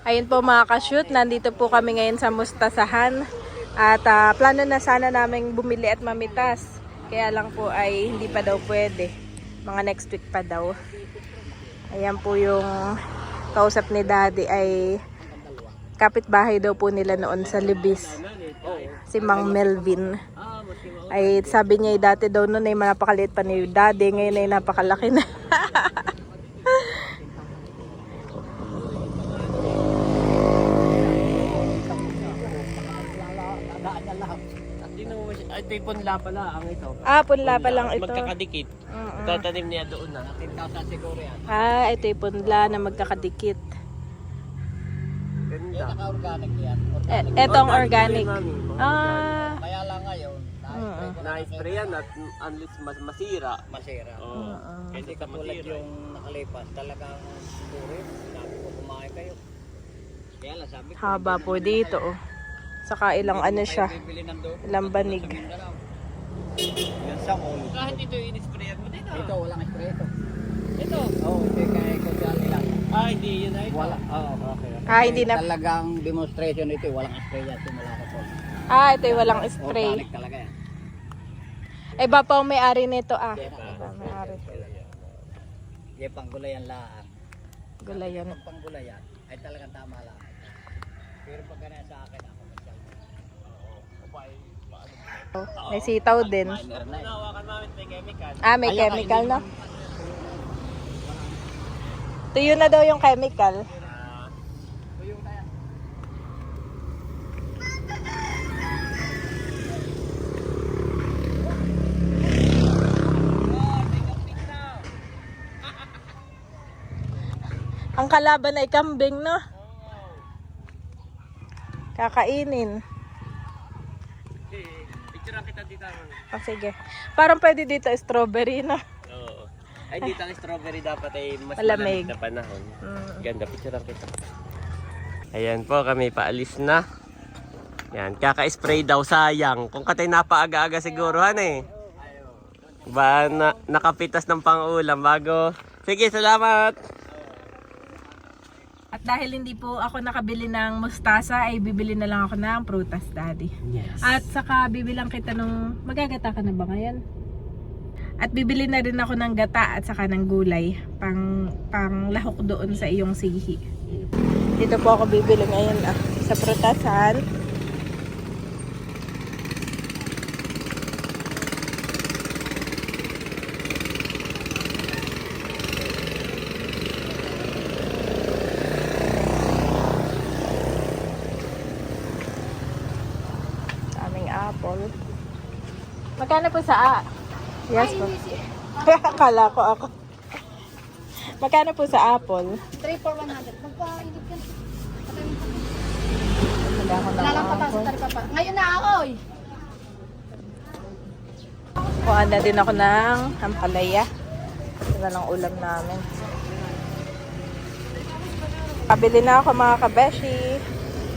Ayun po mga ka-shoot, nandito po kami ngayon sa Mustasahan. At plano na sana namin bumili at mamitas. Kaya lang po ay hindi pa daw pwede. Mga next week pa daw. Ayan po yung kausap ni Daddy ay kapitbahay daw po nila noon sa Libis. Si Mang Melvin. Ay sabi niya dati daw noon ay napakaliit pa ni Daddy. Ngayon ay napakalaki na. Ito yung punla pala ang ito. Punla pa lang ito. Magkakadikit. Tatanim niya doon na. 10,000 siguro yan. Ito yung punla na magkakadikit. Ganda. Naka-organic yan. Etong organic. Kaya lang ngayon, na-spray yan at unless masira. Masira. Kasi katulad yung nakalipas, talagang tourist. Sabi ko kumain kayo. Kaya lang sabi ko. Haba po dito. Saka ilang ano siya. Ilang banig. Yan sa all. Kahit ito yung in-sprayan mo dito. Ito, walang spray ito. Ito? Oo, ito yung kaya ikaw lang. Hindi yun na ito. Wala. Okay. Hindi na. Talagang demonstration ito, walang spray yan. Simula ka po. Ito yung walang spray. Organic talaga yan. Iba pa ang may-ari nito may-ari. Yung panggulayan lang. Gulayan. Pag panggulayan, ay talagang tama lang. Pero pag ganyan sa akin, ako masyal. May sitaw din. Nawakan namin may chemical. May chemical no? Tuyo na daw yung chemical. Tuyong na yan. Ang kalaban ay kambing no? Kakainin. Picture kita dito. Sige. Parang pwede dito strawberry no? Oo. Ay dito ang strawberry dapat ay mas malamig na panahon. Ganda, picture kita. Ayan po, kami paalis na. Yan, kaka-spray daw, sayang. Kung katay napaaga-aga siguro Ba nakapitas ng pang-ulam bago. Sige, salamat. At dahil hindi po ako nakabili ng mustasa, ay bibili na lang ako ng prutas, Daddy. Yes. At saka bibilang kita nung, magagata ka na ba ngayon? At bibili na rin ako ng gata at saka ng gulay, pang lahok doon sa iyong sihi. Dito po ako bibili ngayon sa prutasan. Apple. Magkano po sa Yes po. Akala ko ako. Magkano po sa apple? 3 for 100. Magpa-init ka. Wala lang patas pa. Ngayon na oy. Kuha na din ako ng ampalaya. Ito ng ulam namin. Kabili na ako mga kabeshi.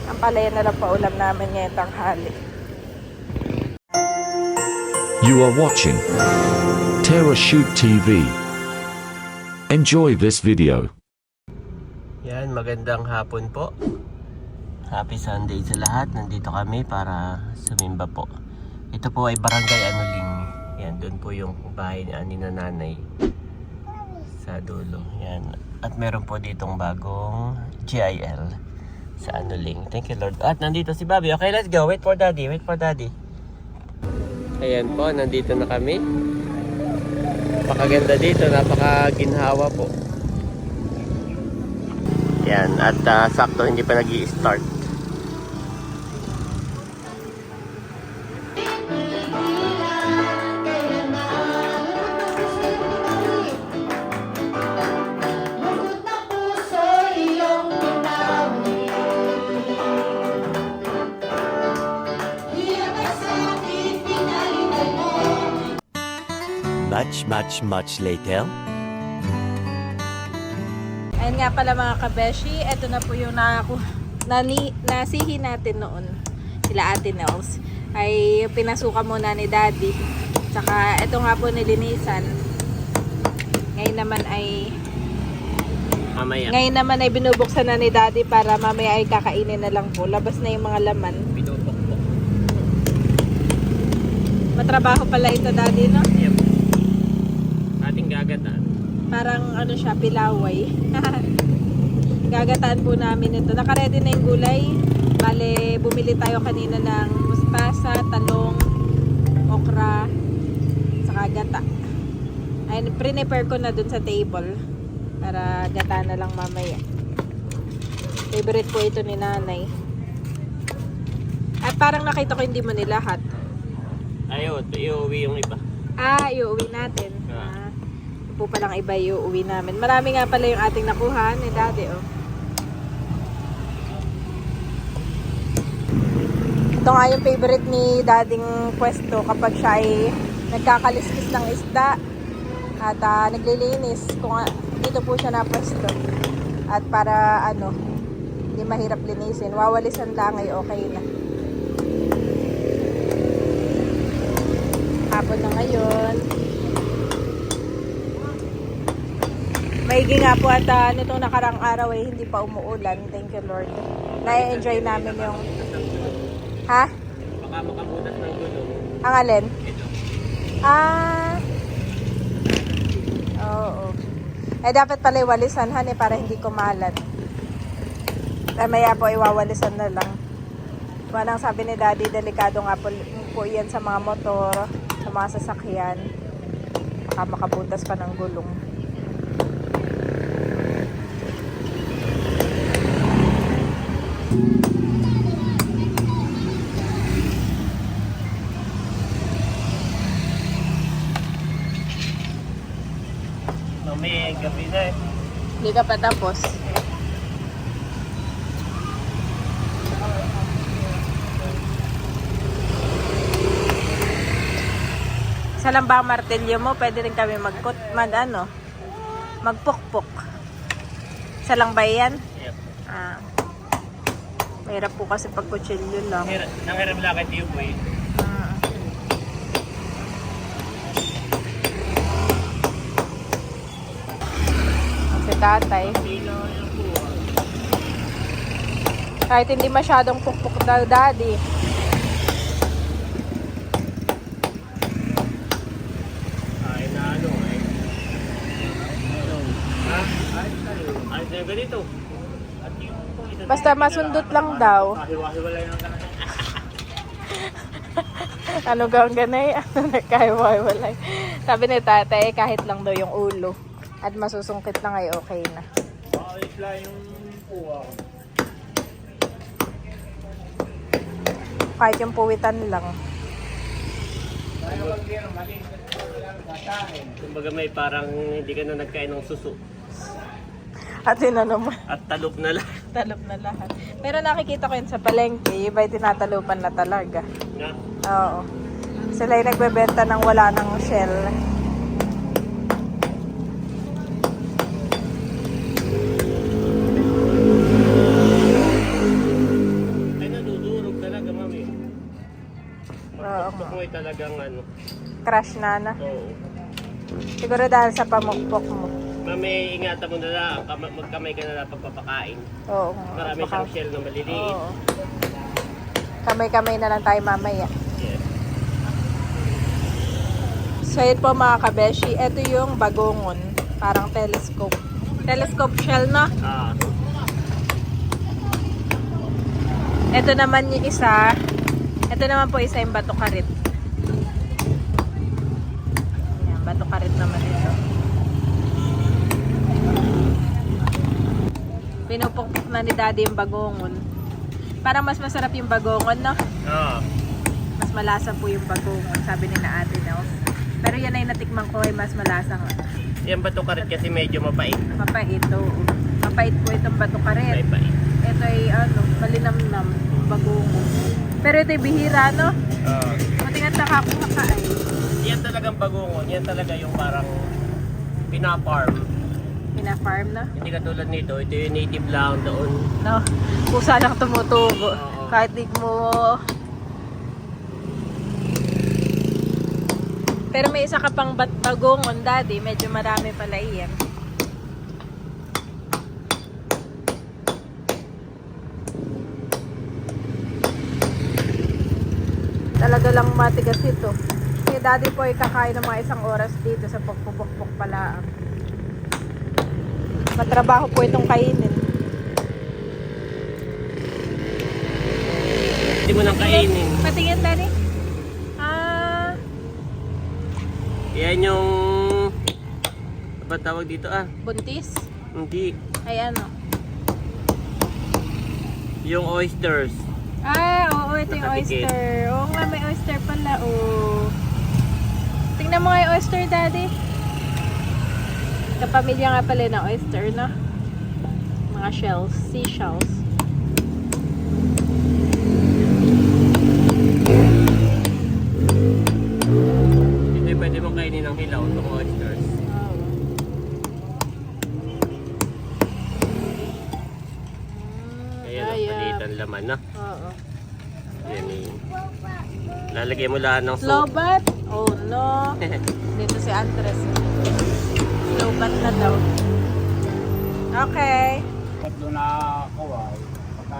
Ampalaya na lang pa ulam namin ngayong tanghali. You are watching Terra Shoot TV. Enjoy this video. Yan, magandang hapon po. Happy Sunday sa lahat. Nandito kami para sumimba po. Ito po ay Barangay Anuling. Yan, doon po yung bahay ni na nanay sa dulo. Yan. At meron po ditong bagong GIL sa Anuling. Thank you, Lord. At nandito si Bobby. Okay, let's go. Wait for Daddy. Wait for Daddy. Ayan po, nandito na kami. Napakaganda dito, napakaginhawa po. Yan, at sakto hindi pa nag-i-start. Much later. Ayun nga pala mga kabeshi, ito na po yung nasihi natin noon. Sila Ate Nels. Ay pinasukan muna ni Daddy. Tsaka ito nga po nilinisan. Ngayon naman ay Mamaya. Ngayon naman ay binubuksan na ni Daddy para mamaya ay kakainin na lang po. Labas na yung mga laman. Pinupok-pok. Matrabaho pala ito, Daddy, no? Yep. Ating gagataan. Parang ano siya, pilaway. Gagataan po namin ito. Nakaredy na yung gulay. Bale, bumili tayo kanina ng mustasa, talong, okra, saka gata. Ay, prepare ko na dun sa table para gata na lang mamaya. Favorite po ito ni nanay. At parang nakita ko hindi mo nilahat. Ayun, iuwi yung iba. Iuwi natin. Ito po palang iba iuwi namin. Marami nga pala yung ating nakuha ni Daddy, oh. Ito nga yung favorite ni Dading pwesto kapag siya ay nagkakaliskis ng isda at naglilinis. Kung dito po siya na pwesto. At para ano, hindi mahirap linisin. Wawalisan lang ay okay na. Hapon na ngayon. Maigi nga po at nitong nakarang araw ay hindi pa umuulan. Thank you, Lord. Na-enjoy namin yung... Ha? Baka makabutas ng gulong. Ang alin? Ito. Oo. Eh, dapat pala iwalisan, han, para hindi kumalat. Maya po, iwawalisan na lang. Walang sabi ni Daddy, delikado nga po yan sa mga motor, sa mga sasakyan. Baka makabutas pa ng gulong. May gabi na eh. Hindi ka pa tapos. Sa lang ba ang martilyo mo, pwede rin kami magpukpok. Sa lang ba yan? Yep. Mahirap po kasi pag kutsilyo lang. Nangiram lang kay Tiyo Boy. Si tatay. Kahit hindi masyadong pukpok daw, Daddy. Ay na ano eh. Ha? Ay na ganito. At yung ito. Basta masundot lang daw. Hiwa-hiwalay lang talaga. Ano gang ganay? Ano nagkahiwa-hiwalay? Sabi ni tatay, kahit lang daw yung ulo. At masusungkit lang ay okay na. Ayos lang yung puwa. Kahit yung puwitan lang. Kumbaga may parang hindi ka na nagkain ng suso. At yun na naman. At talop na lang. Talop na lahat. Pero nakikita ko yun sa palengke, iba yung tinatalupan na talaga. Na? Oo. Sila yung nagbebenta ng wala ng shell. Ay nadudurog talaga mami. Oo. Pagpapok mo ay talagang ano. Crush na. Oo. Siguro dahil sa pamukpok mo. Mami, ingatan mo na lang. Magkamay ka na lang pagpapakain. Oo. Marami siyang shell na maliliit. Oo. Kamay-kamay na lang tayo mamaya. Yes. So yun po mga kabeshi, ito yung bagongon. Parang telescope. Telescope shell, no? Ito naman yung isa. Ito naman po isa yung bato karit. Ayan, bato karit naman ito. Pinupukpok na ni Daddy yung bagongon. Parang mas masarap yung bagongon, no? Mas malasa po yung bagongon, sabi ni na ate, no? Pero yan ay natikman ko ay mas malasa nga. Yan bato karit kasi medyo mapait. Mapait, oo. Mapait po itong bato karit. May pait. Ito ay malinamnam, bagongon. Pero ito ay bihira, no? Buti nga nakakuha ka ay. Yan talagang bagungon. Yan talaga yung parang pinaparm. Pina-farm, no? Hindi katulad nito. Ito yung native lang doon. No? Pusa lang tumutubo. Oo. Kahit di mo... Pero may isa ka pang bagongon, Daddy. Medyo marami pala iyan. lang matigas ito. Si daddy po ay kakain ng mga 1 oras dito sa pagpupukpok pala. Matrabaho po itong kainin. Hindi mo nang kainin. Patingin, daddy. Yan yung... Ano ba tawag dito Buntis. Hindi. Ay ano. Yung oysters. Oo, ito yung Nakadikit. oyster. Oo nga, may oyster pala. Oh. Tingnan mo nga yung oyster, daddy. Kapamilya nga pala ng oyster, no? Mga shells, seashells. Ito yung pwede mong kainin ng hilaw ng oysters. Ayan, ang palit ang laman, no? Oo. Yan yung... Lalagyan mo lahat ng Slow soup. bat? Oh no. Dito si Andres. Slow bat na daw. Okay. Tatlo na kaway. Pagka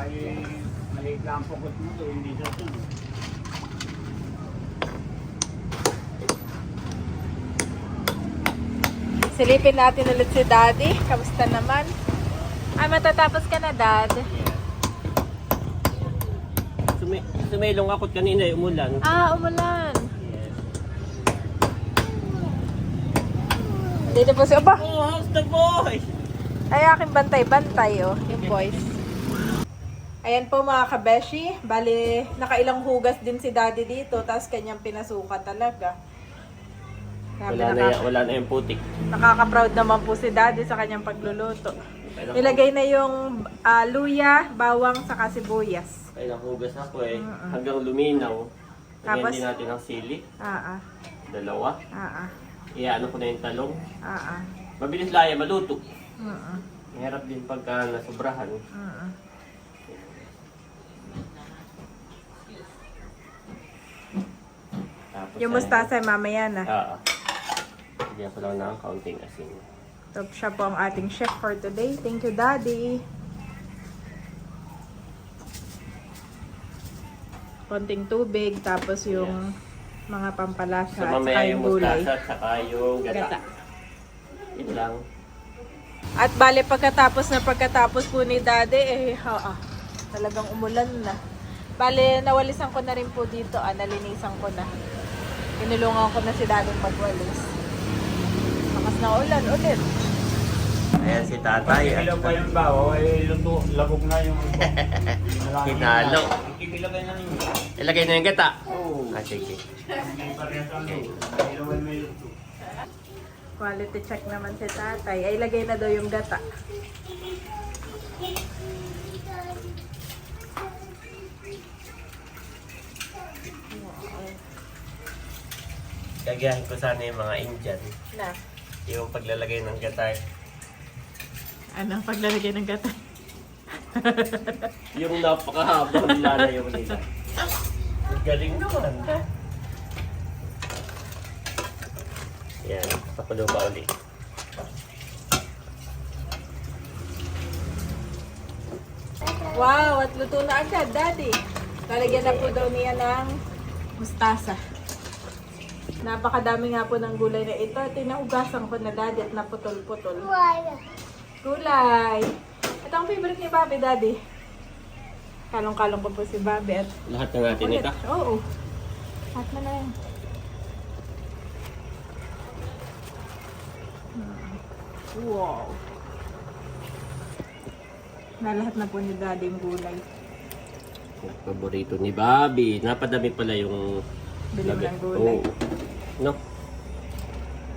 maliit lang ang pukot mo to, hindi siya tunog. Silipin natin ulit si Daddy. Kamusta naman? Ay, matatapos ka na, Dad. Sumailong ako kanina, umulan. Umulan. Dito po si Opa. Oh, how's the boy? Ay, aking bantay-bantay, oh. Yung boys. Ayan po mga kabeshi. Bali, nakailang hugas din si Daddy dito. Tapos kanyang pinasuka talaga. Grabe, Wala na yung putik. nakaka-proud naman po si Daddy sa kanyang pagluluto. Nilagay na yung luya, bawang, saka sibuyas. Kaya hugas ako hanggang luminaw. Tapos? Lagyan din natin ng sili. Dalawa. Iyaano ko na yung talong. Mabilis lang yan, maluto. Mahirap din pagka nasobrahan. Tapos Yung mustasa mamaya na. Lagyan ko lang ng kaunting asin. Top siya po ang ating chef for today. Thank you, Daddy. Konting tubig, tapos yung mga pampalasa So at saka mamaya yung yung gulay. mustasa at saka yung gata. Gata. Yun lang. At bale pagkatapos po ni Daddy, talagang umulan na. Bale, nawalisan ko na rin po dito, nalinisan ko na. Inulungan ko na si Daddy magwalis. Lakas na ulan ulit. Ayan si tatay. Pag pa yung bawo, luto, labog na yung... Hinalo. Ikilagay na ninyo. Ilagay na yung gata. Oo. Sige. Hindi pa rin ang luto. Ilawan may luto. Quality check naman si tatay. Ay, ilagay na daw yung gata. Gagayahin ko sana yung mga Indian. Na. Yung paglalagay ng gata. Ano, paglalagay ng gata? Yung napakahabang nilalayo nila. Galing naman. Yan, pakulo pa ulit. Wow, at luto na agad, Daddy. Lalagyan na po daw niya ng mustasa. Napakadami nga po ng gulay na ito. Tinahugasan ko na, Daddy, at naputol-putol. Gulay! Ito ang favorite ni Bobby, Daddy. Kalong-kalong ko po si Bobby at Lahat na natin ulit. ito. Oo. Lahat na na yan. Wow. Na lahat na po ni Daddy yung gulay. Paborito ni Bobby. Napadami pala yung... Bili mo ng gulay. Oo. No?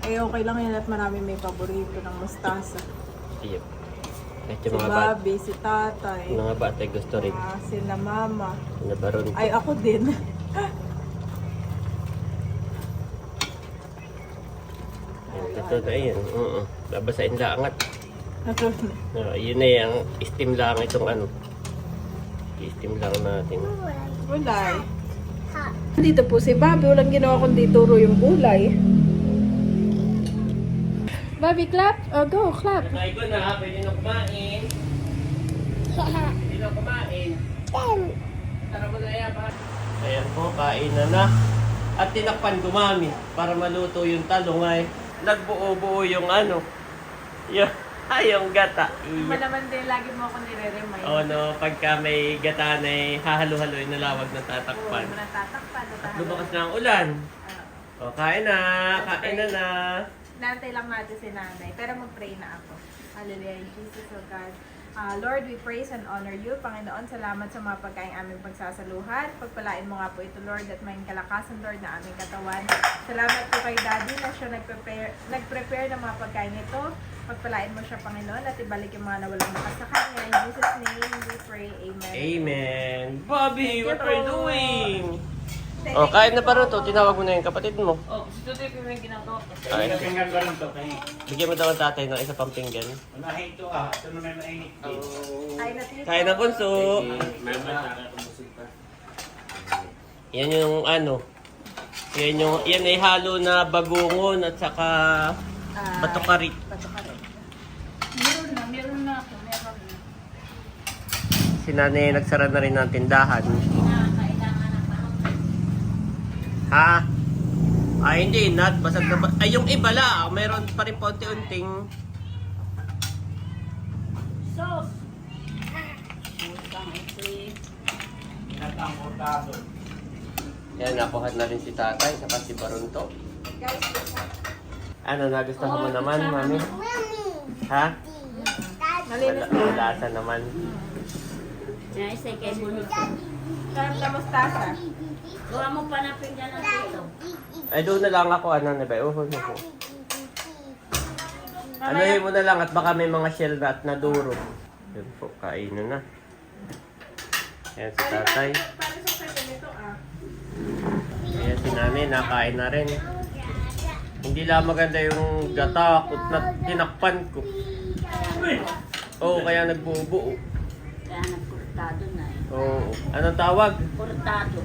Eh, okay lang yan at marami may paborito ng mustasa. Ayun. At Si yung mga bata, Bobby, si Tatay, mga bata gusto rin. sila Mama. Nabaron. Ay, ako din. Ito na yun. Oo. Babasain lang at yun na yung steam lang itong ano. I-steam lang natin. Gulay. Dito po si Bobby. Walang ginawa kundi turo yung gulay. Bobby, clap. Oh, go, clap. Try ko na. Pwede na kumain. Pwede na kumain. Tara mo na yan. Ayan po, kain na. At tinakpan gumamit para maluto yung talong ay nagbuo-buo yung ano. Yung gata. Iba naman din, lagi mo ako nire-remind. O no, pagka may gata na hahalo-haloy na lawag na tatakpan. Oo, natatakpan. At lumakas na ang ulan. O, kain na. Kain na. Nantay lang natin si nanay. Pero mag-pray na ako. Hallelujah. Jesus, O God. Lord, we praise and honor you. Panginoon, salamat sa mga pagkain aming pagsasaluhan. Pagpalain mo nga po ito, Lord, at may kalakasan, Lord, na aming katawan. Salamat po kay Daddy na siya nag-prepare ng mga pagkain ito. Pagpalain mo siya, Panginoon, at ibalik yung mga nawalang lakas sa kanya. In Jesus' name, we pray. Amen. Amen. Bobby, Thank you what are you po. doing? Thank O, you kain na po. ba rin to? Tinawag mo na yung kapatid mo. Oh, si Tutoy po yung ginagawa ko. Ay. Tingnan ko lang to. Kaya Bigyan mo daw ang tatay ng isa pang pinggan. wala ito ah. Ito na may mainit din. Kain na tito. Kain na, Bunso. Yan yung ano. Yan ay halo na bagungon at saka batukarit. Batukarit. Meron na ako. Meron na. Si nanay nagsara na rin ng tindahan. Kailangan ng panong. Ha? Ay, hindi. Not. Basag na ay, yung iba lang. Meron pa rin paunti-unting. Sos! Pusang isi. Inatang portado. Yan, nakuha na rin si tatay. Saka si Barunto. Ano, nagustuhan mo naman, mami? Ha? Malinis na. Malasa naman. Naisay kay Bunot. Sarap na mustasa. Gawa mo pa na pinggan ng tito. Ay, doon na lang ako. Ano, nabay? Uhon mo po. Anuhin mo na lang at baka may mga shell na at naduro. Yun po, kainan na. Ayan si tatay. Para sa second ito Ayan si nanay, nakain na rin. Hindi lang maganda yung gata at na tinakpan ko. Oo, kaya nagbubuo. Kaya nagkurtado na eh. Oo. Anong tawag? Kurtado.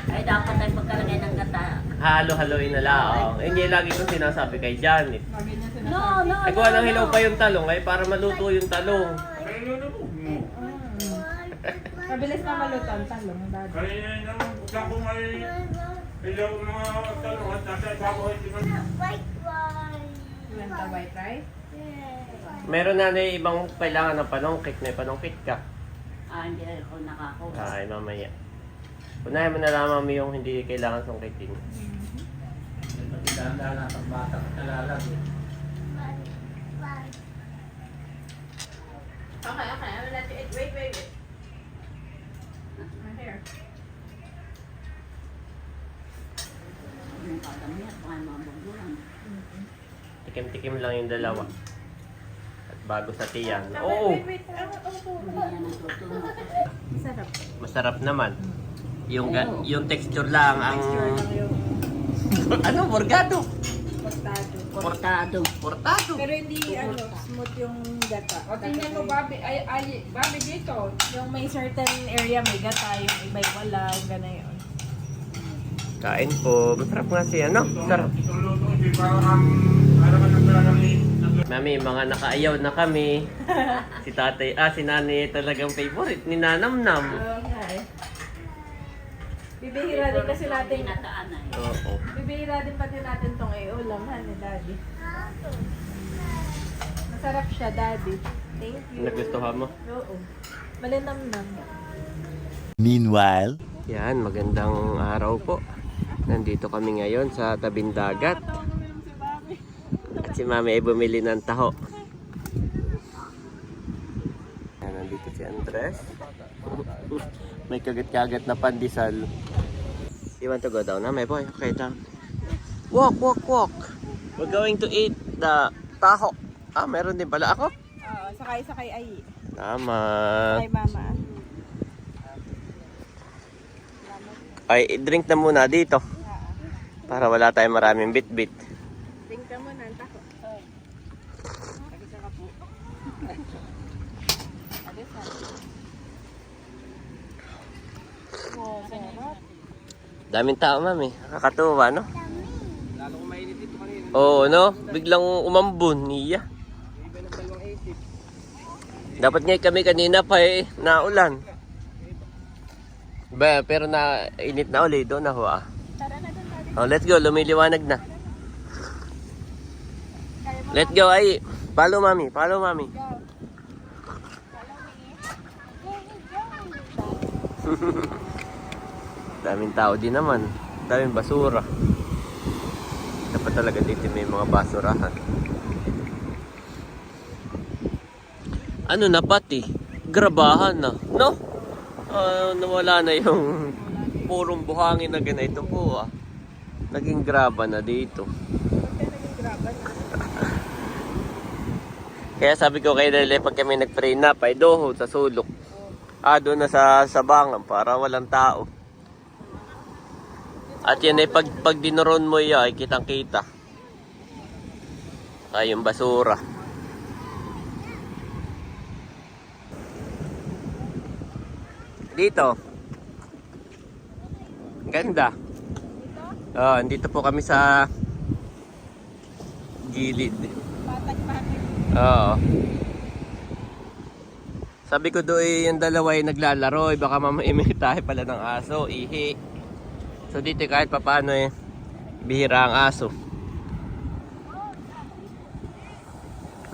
Ay dapat ay pagkalagay ng gata. Halo-haloy na lang. Hindi lagi ko sinasabi kay Janet. No, no, Ay, kuha ng hilaw pa yung talong ay para maluto yung talong. Kaya nilulubog mo. Mabilis na maluto ang talong. Daddy. Kaya naman, kung kung may ilaw mga talong at nasa ibabaw ay diba? You want the white rice? Meron na ibang kailangan ng panongkit. May panongkit ka. Hindi ako nakakuha. Ay, mamaya. Unahin mo na lang mami yung hindi kailangan sungkitin. Magdanda na ang bata at talalag. Okay. I will let you eat. Wait. My hair. Ang kadami at mga mabubulan. Tikim-tikim lang yung dalawa. At bago sa tiyan. Oo, Wait. Hindi yan natutunan. Sarap. masarap naman. Yung texture lang ang... Texture lang yung ano? Borgado? portado. Kurtado. Portado. Pero hindi smooth yung gata. O tingnan mo, Bobby, Bobby dito. Yung may certain area may gata, yung iba'y wala, gano'n yun. Kain po. Masarap nga siya, no? Sarap. Itong luto, di ba ang harapan ng talagang Mami, mga nakaayaw na kami. Si tatay, si nanay talagang favorite ni Nanamnam. Okay. Bibihira din kasi natin. Nataan na eh. Oo. Bibihira din pati natin tong ulam, ha, ni Daddy. Masarap siya, Daddy. Thank you. Nagustuhan mo? Oo. Malinamnam. Meanwhile, Yan, magandang araw po. Nandito kami ngayon sa tabing dagat. At si Mami ay bumili ng taho. Yan, nandito si Andres. May kagat-kagat na pandesal. You want to go down, May boy? Okay, down. Walk. We're going to eat the taho. Meron din pala ako. Oo, sakay ay. Tama. Sakay mama. Ay, drink na muna dito. Para wala tayong maraming bit-bit. Drink ka muna, ang tako. Daming tao, Mami. Nakakatuwa, no? Oo, no? Biglang umambun. Niya. Dapat nga kami kanina pa naulan. Ba, pero na init na ulit doon na ho ah. Tara na doon, Daddy. Oh, let's go, lumiliwanag na. Let's go ay. Follow mami, follow mami. Go. Daming tao din naman. Daming basura. Dapat talaga dito may mga basurahan. Ano na pati? Grabahan na, no? Nawala na yung purong buhangin na ganito po ah. Naging graba na dito. Kaya sabi ko kay Dele, pag kami nag-pray na, ay doon sa sulok. Doon na sa sabangan para walang tao. At yan ay pag dinuron mo yan, ay kitang kita. Ay yung basura. Dito. Ganda. Dito po kami sa gilid. Oo. Sabi ko doon yung dalawa ay naglalaro, baka mamimili tayo pala ng aso, ihi. So dito kahit papaano bihira ang aso.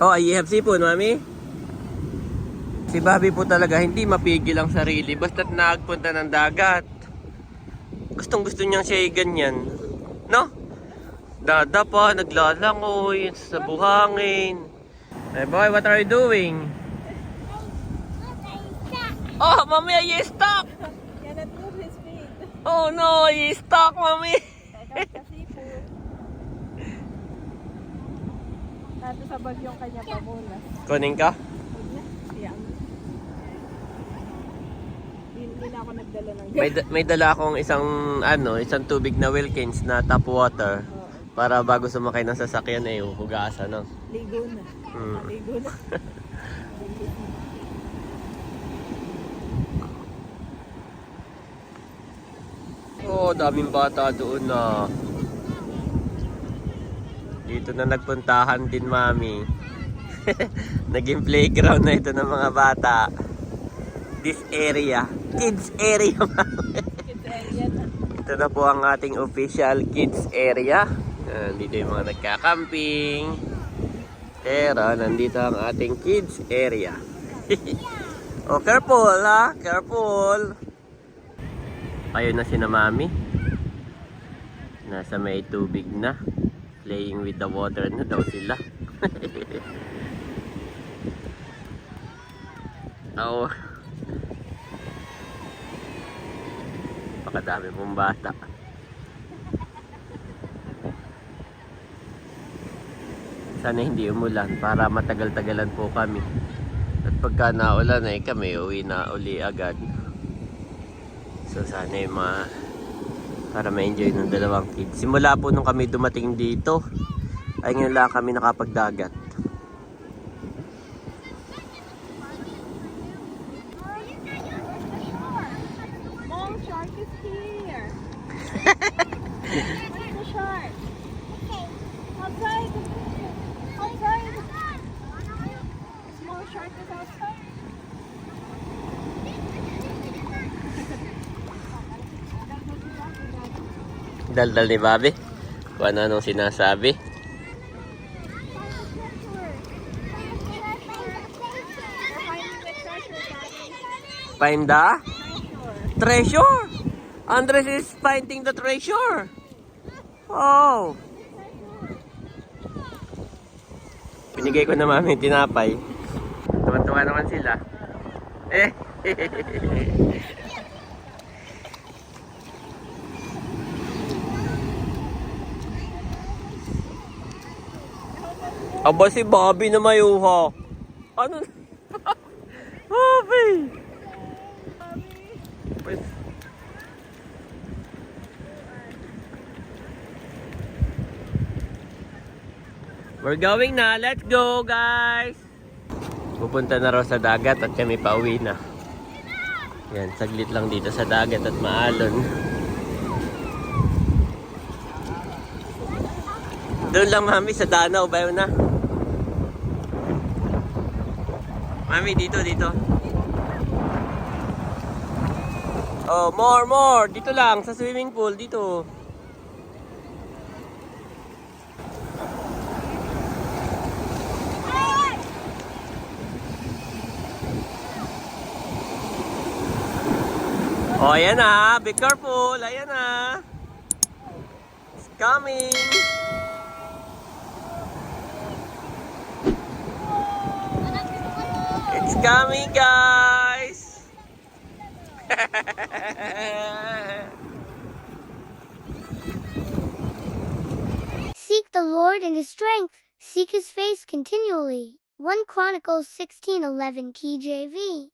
Oh, I have seafood, mami. Si Bobby po talaga hindi mapigil ang sarili basta't nagpunta ng dagat. Gustong gusto niyang siya ganyan. No? Dada pa, naglalangoy sa buhangin. Hey boy, what are you doing? Oh, mommy, are you stuck? Cannot move his feet. Oh no, you stuck, mommy. Teka, kasi po. Nato sa bag yung kanya pamunas. Kunin ka? Yeah. Hindi na ako nagdala ng May dala akong isang tubig na Wilkins na tap water para bago sumakay ng sasakyan hugasan no. ligo na. Ligo na. Oh, daming bata doon na. Dito na nagpuntahan din, mami. Naging playground na ito ng mga bata. This area. Kids area, mami. Kids area na. Ito na po ang ating official kids area. Dito yung mga nagka-camping. Pero nandito ang ating kids area. Oh, careful ha. Careful. Ayun na sina mami. Nasa may tubig na. Playing with the water na daw sila. Oh. Pakadami pong bata. Sana hindi umulan para matagal-tagalan po kami. At pagka naulan kami uwi na uli agad. So sana para ma-enjoy ng dalawang kids. Simula po nung kami dumating dito, ay ngayon lang kami nakapagdagat. Mom, shark is here. Where's the shark? Okay. Outside. Outside. Small shark is outside. Daldal ni Bobby. Kung ano sinasabi. Find the treasure. Andres is finding the treasure. Oh. Binigay ko na mami tinapay. Tuwan-tuwa naman sila. Aba si Bobby na mayuha. Ano? Bobby! We're going na. Let's go, guys! Pupunta na raw sa dagat at kami pauwi na. Yan, saglit lang dito sa dagat at maalon. Doon lang, mami, sa Danau. Bayo na. Mami, dito. Oh, more. Dito lang, sa swimming pool, dito. Oh, ayan na. Be careful. Ayan na. It's coming. It's coming, guys. Seek the Lord in his strength, seek his face continually. 1 Chronicles 16:11 KJV.